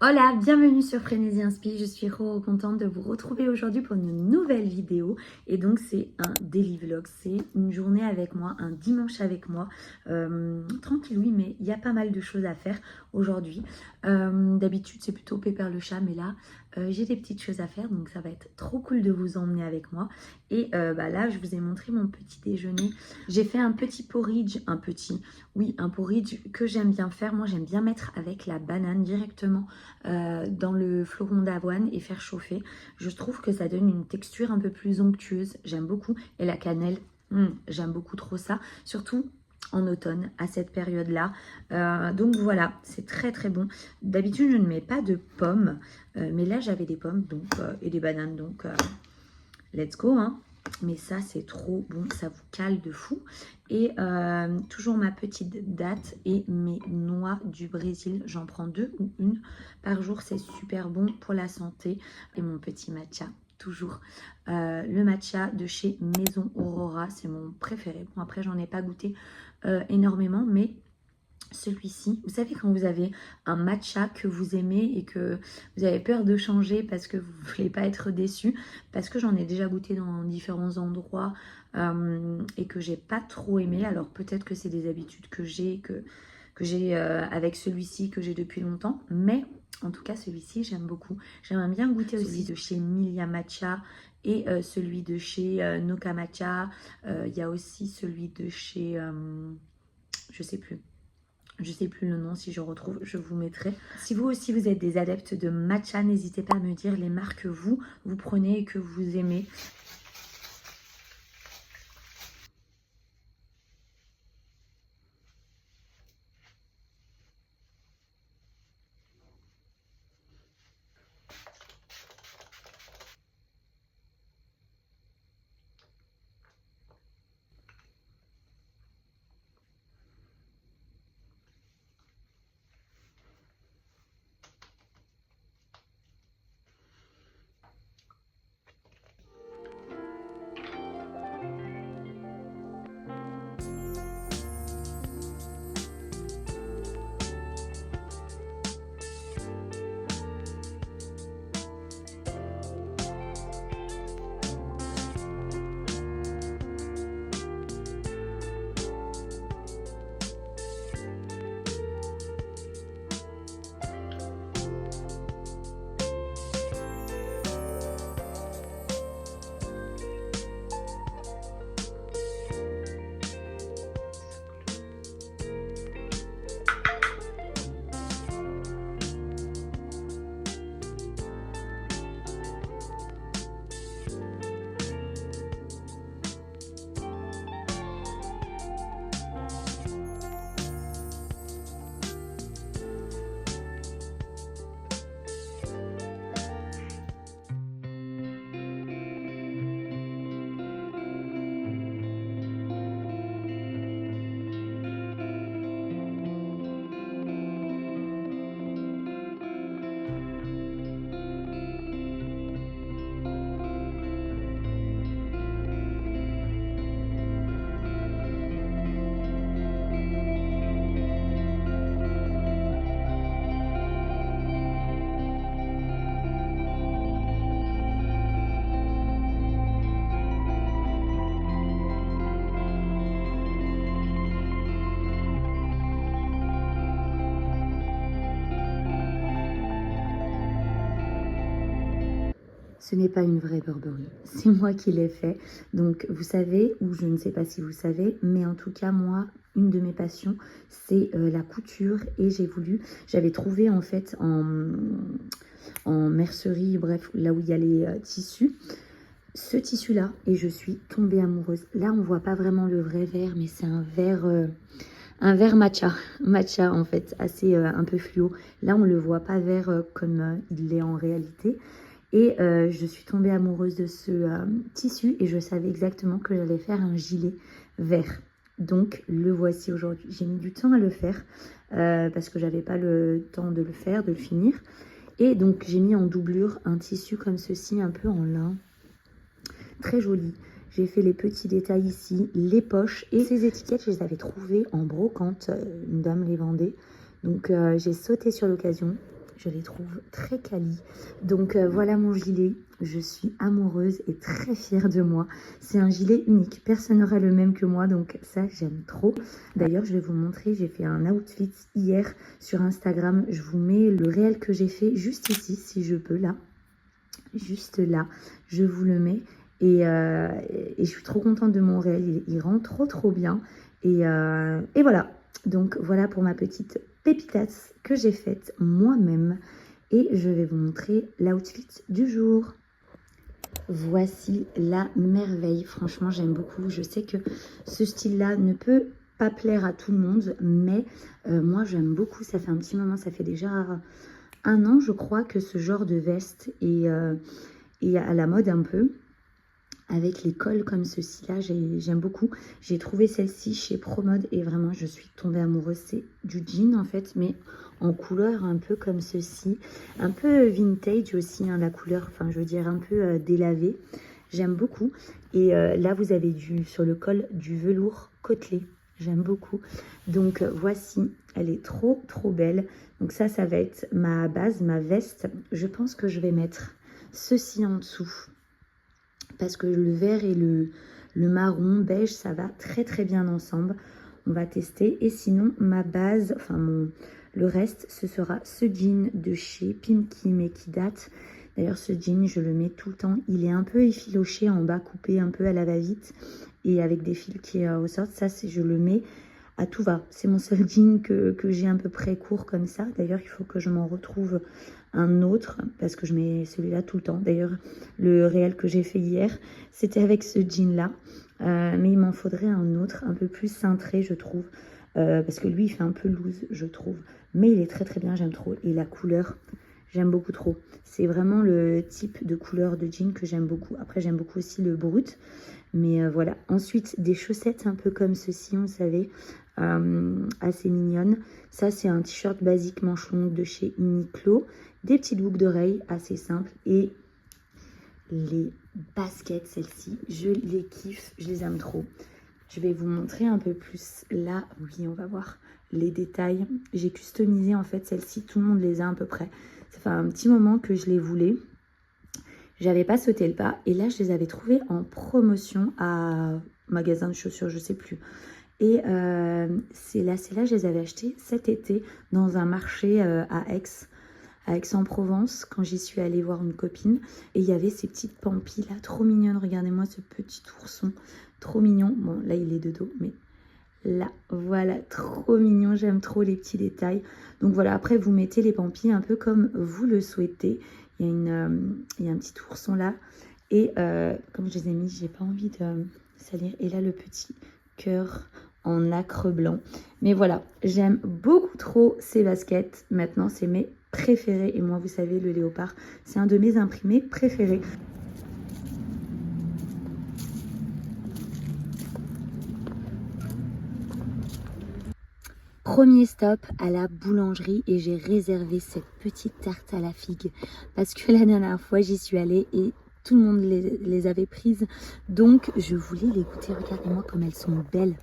Hola, bienvenue sur Frénésie Inspi, je suis trop contente de vous retrouver aujourd'hui pour une nouvelle vidéo et donc c'est un daily vlog, c'est une journée avec moi, un dimanche avec moi, tranquille oui mais il y a pas mal de choses à faire aujourd'hui. D'habitude c'est plutôt Pépère le chat mais là j'ai des petites choses à faire donc ça va être trop cool de vous emmener avec moi et là je vous ai montré mon petit déjeuner. J'ai fait un petit porridge, un porridge que j'aime bien faire, moi j'aime bien mettre avec la banane directement dans le flocon d'avoine et faire chauffer. Je trouve que ça donne une texture un peu plus onctueuse. J'aime beaucoup. Et la cannelle, j'aime beaucoup trop ça. Surtout en automne, à cette période-là. Donc voilà, c'est très très bon. D'habitude, je ne mets pas de pommes. Mais là, j'avais des pommes donc, et des bananes. Donc, let's go, hein. Mais ça, c'est trop bon. Ça vous cale de fou. Et toujours ma petite date et mes noix du Brésil. J'en prends 2 ou 1 par jour. C'est super bon pour la santé. Et mon petit matcha. Toujours le matcha de chez Maison Aurora. C'est mon préféré. Bon, après, j'en ai pas goûté énormément. Mais celui-ci, vous savez quand vous avez un matcha que vous aimez et que vous avez peur de changer parce que vous ne voulez pas être déçu, parce que j'en ai déjà goûté dans différents endroits et que j'ai pas trop aimé. Alors peut-être que c'est des habitudes que j'ai avec celui-ci que j'ai depuis longtemps, mais en tout cas celui-ci j'aime beaucoup. J'aimerais bien goûter aussi celui de chez Milia Matcha et celui de chez Noka Matcha. Il y a aussi celui de chez je sais plus le nom, si je retrouve, je vous mettrai. Si vous aussi vous êtes des adeptes de matcha, n'hésitez pas à me dire les marques que vous prenez et que vous aimez. Ce n'est pas une vraie Burberry, c'est moi qui l'ai fait. Donc vous savez, ou je ne sais pas si vous savez, mais en tout cas moi, une de mes passions, c'est la couture. Et j'avais trouvé en fait en mercerie, bref, là où il y a les tissus, ce tissu-là. Et je suis tombée amoureuse. Là, on voit pas vraiment le vrai vert, mais c'est un vert matcha en fait, assez un peu fluo. Là, on le voit pas vert comme il l'est en réalité. Et je suis tombée amoureuse de ce tissu et je savais exactement que j'allais faire un gilet vert. Donc le voici aujourd'hui. J'ai mis du temps à le faire parce que j'avais pas le temps de le faire, de le finir. Et donc j'ai mis en doublure un tissu comme ceci, un peu en lin. Très joli. J'ai fait les petits détails ici, les poches et ces étiquettes, je les avais trouvées en brocante. Une dame les vendait. Donc j'ai sauté sur l'occasion. Je les trouve très quali. Donc voilà mon gilet. Je suis amoureuse et très fière de moi. C'est un gilet unique. Personne n'aura le même que moi. Donc ça, j'aime trop. D'ailleurs, je vais vous montrer. J'ai fait un outfit hier sur Instagram. Je vous mets le réel que j'ai fait juste ici, si je peux, là. Juste là. Je vous le mets. Et je suis trop contente de mon réel. Il rend trop bien. Et voilà. Donc voilà pour ma petite pépitas que j'ai faite moi-même. Et je vais vous montrer l'outfit du jour. Voici la merveille. Franchement, j'aime beaucoup. Je sais que ce style-là ne peut pas plaire à tout le monde. Mais moi, j'aime beaucoup. Ça fait un petit moment. Ça fait déjà 1 an, je crois, que ce genre de veste est à la mode un peu. Avec les cols comme ceci-là, j'aime beaucoup. J'ai trouvé celle-ci chez Promode et vraiment, je suis tombée amoureuse. C'est du jean en fait, mais en couleur un peu comme ceci. Un peu vintage aussi, hein, la couleur, enfin je veux dire un peu délavée. J'aime beaucoup. Et là, vous avez sur le col du velours côtelé. J'aime beaucoup. Donc voici, elle est trop belle. Donc ça va être ma base, ma veste. Je pense que je vais mettre ceci en dessous. Parce que le vert et le marron beige, ça va très bien ensemble. On va tester. Et sinon, ma base, enfin le reste, ce sera ce jean de chez Pimki, mais qui date. D'ailleurs, ce jean, je le mets tout le temps. Il est un peu effiloché en bas, coupé un peu à la va-vite. Et avec des fils qui ressortent. Ça, je le mets à tout va. C'est mon seul jean que j'ai à peu près court comme ça. D'ailleurs, il faut que je m'en retrouve un autre parce que je mets celui-là tout le temps. D'ailleurs, le réel que j'ai fait hier, c'était avec ce jean-là. Mais il m'en faudrait un autre, un peu plus cintré, je trouve. Parce que lui, il fait un peu loose, je trouve. Mais il est très bien, j'aime trop. Et la couleur, j'aime beaucoup trop. C'est vraiment le type de couleur de jean que j'aime beaucoup. Après, j'aime beaucoup aussi le brut. Mais voilà. Ensuite, des chaussettes un peu comme ceci, vous savez, assez mignonnes. Ça, c'est un t-shirt basique manche longue de chez Uniqlo. Des petites boucles d'oreilles assez simples. Et les baskets, celles-ci, je les kiffe, je les aime trop. Je vais vous montrer un peu plus. Là, oui, on va voir les détails. J'ai customisé en fait celles-ci. Tout le monde les a à peu près. Ça fait un petit moment que je les voulais. J'avais pas sauté le pas. Et là, je les avais trouvées en promotion à magasin de chaussures, je sais plus. Et c'est là, je les avais achetées cet été dans un marché à Aix-en-Provence, quand j'y suis allée voir une copine. Et il y avait ces petites pampis là, trop mignonnes. Regardez-moi ce petit ourson, trop mignon. Bon, là, il est de dos, mais là, voilà, trop mignon. J'aime trop les petits détails. Donc voilà, après, vous mettez les pampis un peu comme vous le souhaitez. Il y a un petit ourson là. Et comme je les ai mis, j'ai pas envie de salir. Et là, le petit cœur en nacre blanc. Mais voilà, j'aime beaucoup trop ces baskets. Maintenant, c'est mes préférés. Et moi, vous savez, le léopard, c'est un de mes imprimés préférés. Premier stop à la boulangerie et j'ai réservé cette petite tarte à la figue. Parce que la dernière fois, j'y suis allée et tout le monde les avait prises. Donc, je voulais les goûter. Regardez-moi comme elles sont belles.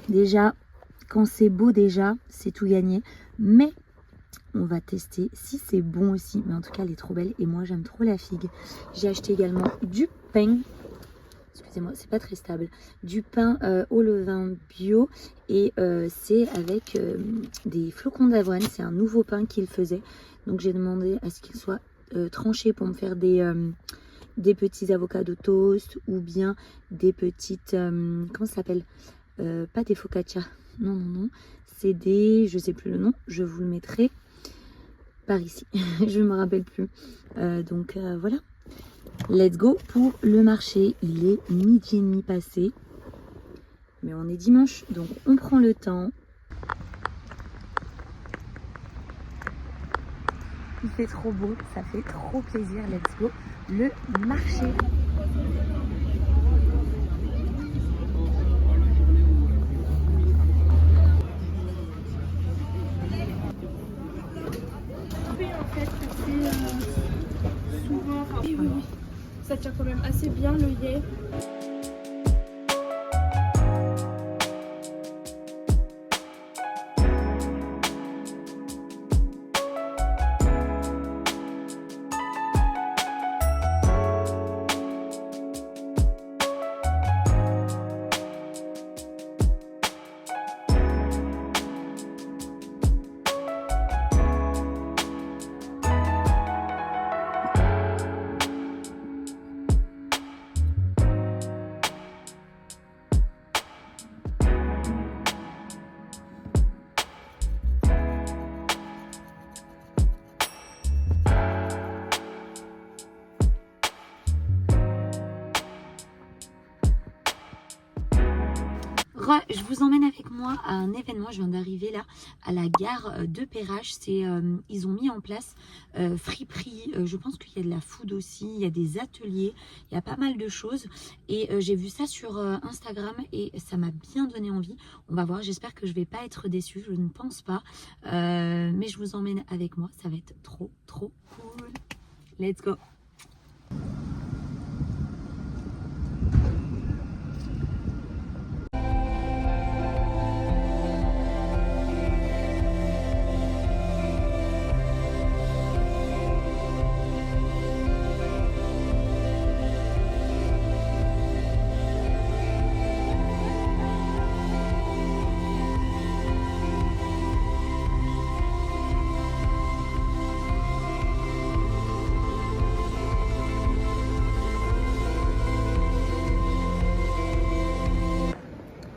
Déjà, quand c'est beau déjà, c'est tout gagné. Mais on va tester si c'est bon aussi. Mais en tout cas, elle est trop belle et moi, j'aime trop la figue. J'ai acheté également du pain. Excusez-moi, c'est pas très stable. Du pain au levain bio et c'est avec des flocons d'avoine. C'est un nouveau pain qu'il faisait. Donc j'ai demandé à ce qu'il soit tranché pour me faire des petits avocats de toast ou bien des petites... comment ça s'appelle pas des focaccia. Non. C'est des... Je sais plus le nom. Je vous le mettrai par ici. Je ne me rappelle plus. Donc voilà. Let's go pour le marché. Il est 12h30 passé. Mais on est dimanche, donc on prend le temps. Il fait trop beau, ça fait trop plaisir. Let's go, le marché. Oui, en fait, c'est souvent... Oui. Ça tient quand même assez bien l'œillet. je vous emmène avec moi à un événement. Je viens d'arriver là à la gare de Perrache. Ils ont mis en place friperie. Je pense qu'il y a de la food aussi. Il y a des ateliers. Il y a pas mal de choses. Et j'ai vu ça sur Instagram et ça m'a bien donné envie. On va voir. J'espère que je vais pas être déçue. Je ne pense pas. Mais je vous emmène avec moi. Ça va être trop cool. Let's go.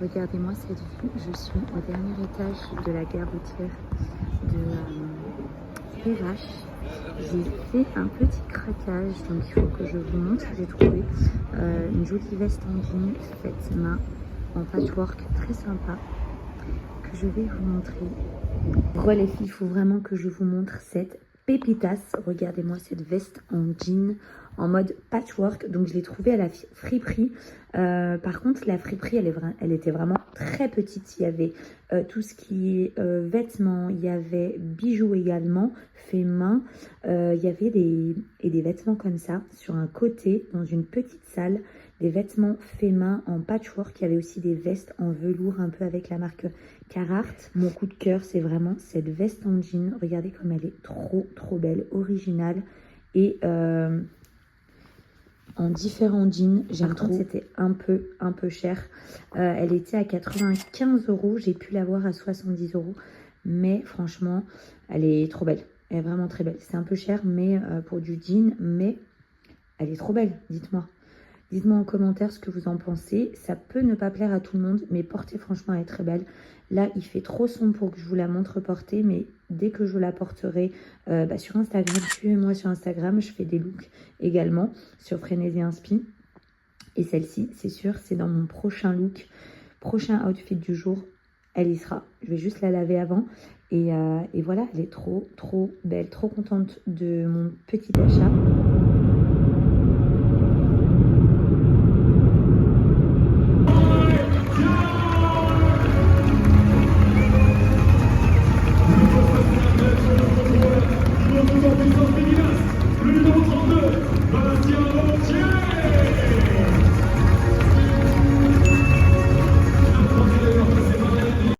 Regardez-moi cette vue, je suis au dernier étage de la gare routière de Perrache. J'ai fait un petit craquage, donc il faut que je vous montre. J'ai trouvé une jolie veste en jean faite main en patchwork très sympa que je vais vous montrer. Les filles, il faut vraiment que je vous montre cette pépitas. Regardez-moi cette veste en jean en mode patchwork. Donc je l'ai trouvée à la friperie. Par contre la friperie elle était vraiment très petite. Il y avait tout ce qui est vêtements, il y avait bijoux également fait main, il y avait des vêtements comme ça sur un côté dans une petite salle, des vêtements faits main en patchwork. Il y avait aussi des vestes en velours un peu avec la marque Carhartt. Mon coup de cœur c'est vraiment cette veste en jean. Regardez comme elle est trop belle, originale et en différents jeans. J'ai retrouvé c'était un peu cher. Elle était à 95 €. J'ai pu l'avoir à 70 €. Mais franchement, elle est trop belle. Elle est vraiment très belle. C'est un peu cher mais pour du jean. Mais elle est trop belle, dites-moi. Dites-moi en commentaire ce que vous en pensez. Ça peut ne pas plaire à tout le monde. Mais portée, franchement, elle est très belle. Là, il fait trop sombre pour que je vous la montre portée. Mais dès que je la porterai sur Instagram, suivez-moi sur Instagram. Je fais des looks également sur Frénésie Inspi. Et celle-ci, c'est sûr, c'est dans mon prochain look. Prochain outfit du jour. Elle y sera. Je vais juste la laver avant. Et voilà, elle est trop belle. Trop contente de mon petit achat. Numéro 32, Bastien Routier.